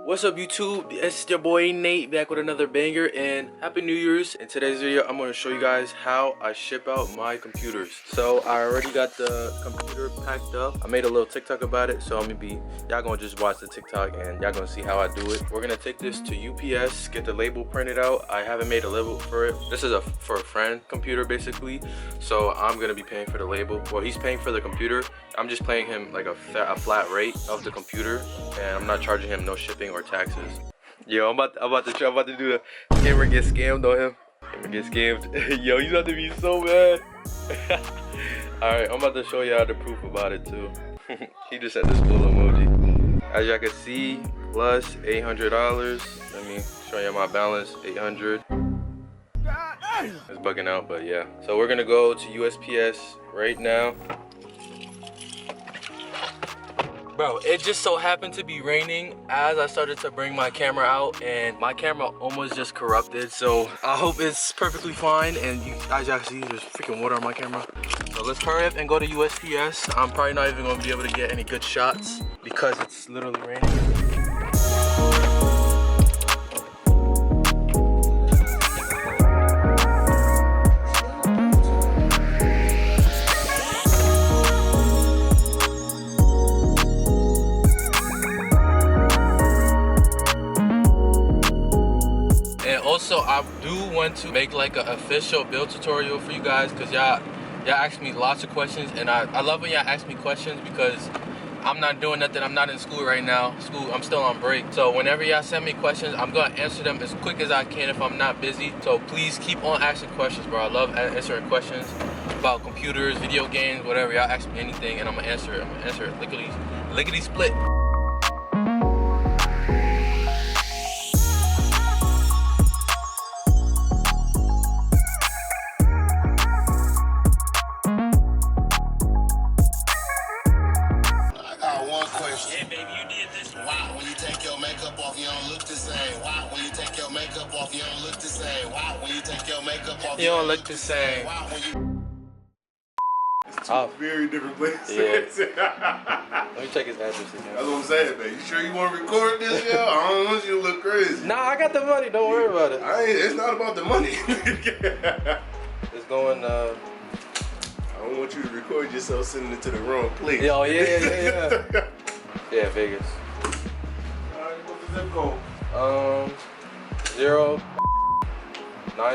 What's up YouTube? It's your boy Nate back with another banger, and happy New Year's. In today's video I'm going to show you guys how I ship out my computers. So I already got the computer packed up. I made a little TikTok about it, so y'all gonna just watch the TikTok and y'all gonna see how I do it. We're gonna take this to UPS, get the label printed out. I haven't made a label for it. This is for a friend computer basically, so I'm gonna be paying for the label. Well, he's paying for the computer. I'm just paying him like a flat rate of the computer, and I'm not charging him no shipping or taxes. Yo, I'm about to do the camera get scammed on him. Camera get scammed. Yo, he's about to be so mad. Alright, I'm about to show y'all the proof about it too. He just had this full emoji. As y'all can see, plus $800. Let me show you my balance, 800. It's bugging out, but yeah. So we're gonna go to USPS right now. Bro, it just so happened to be raining as I started to bring my camera out, and my camera almost just corrupted. So I hope it's perfectly fine, and as y'all see, there's freaking water on my camera. So let's hurry up and go to USPS. I'm probably not even gonna be able to get any good shots because it's literally raining. Also, I do want to make like an official build tutorial for you guys, because y'all ask me lots of questions, and I love when y'all ask me questions because I'm not doing nothing. I'm not in school right now. I'm still on break. So whenever y'all send me questions, I'm gonna answer them as quick as I can if I'm not busy. So please keep on asking questions, bro. I love answering questions about computers, video games, whatever. Y'all ask me anything and I'm gonna answer it. I'm gonna answer it lickety split. Yeah, baby, you did this. Wow, when you take your makeup off, you don't look the same. Wow, when you take your makeup off, you don't look the same. Wow, when you take your makeup off, you don't look the same. Wow, when you... It's two very different places. Yeah. Let me check his address again. That's what I'm saying, man. You sure you want to record this, yo? I don't want you to look crazy. Nah, I got the money. Don't worry about it. It's not about the money. It's going, I don't want you to record yourself sending it to the wrong place. Yo, yeah. Yeah, Vegas. Alright, what's the zip code? 090. Go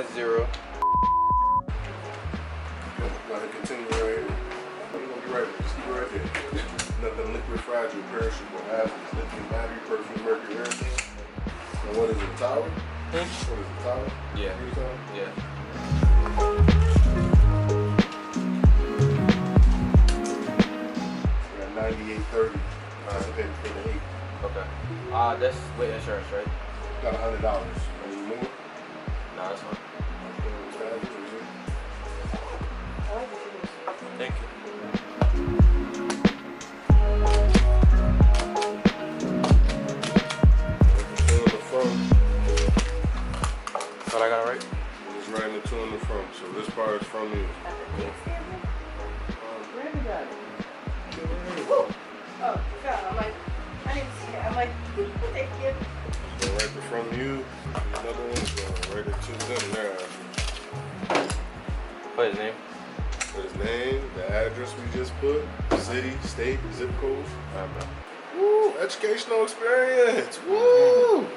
ahead, continue right here. You're gonna be right there. Just keep it right there. Nothing liquid, fragile, perishable, hazardous, lithium, battery, perfume, mercury, everything. And what is it, a tower? What is it, a tower? Yeah. Yeah. We got 9830. Anticipated for the 8. Okay. That's with insurance, right? Got $100. Any more? Nah, that's fine. Thank you. Two in the front. What I got right? It's writing the 2 in the front, so this part is from you. Randy got it. Oh, God, I'm like, I didn't see it. I'm like, thank you. So right the from you, another one, so right at 2 them there. What his name? Put his name, the address we just put, city, state, zip code. Okay. Woo, educational experience. Woo!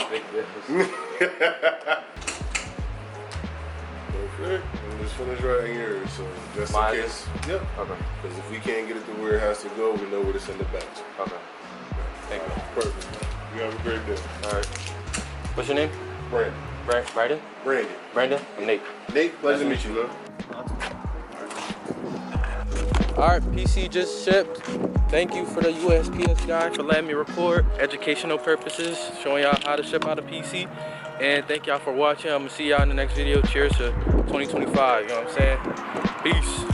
Big difference. Perfect. And just finish writing yours, so just in case. Yep. Okay. Because if we can't get it to where it has to go, we know where to send it back to. Okay. Thank you. Perfect. You have a great day. Alright. What's your name? Brandon. Brandon? Brandon. Brandon? I'm Nate. Nate, pleasure to meet you, man. Alright, PC just shipped. Thank you for the USPS guy for letting me record. Educational purposes, showing y'all how to ship out a PC. And thank y'all for watching. I'm gonna see y'all in the next video. Cheers to 2025, you know what I'm saying? Peace.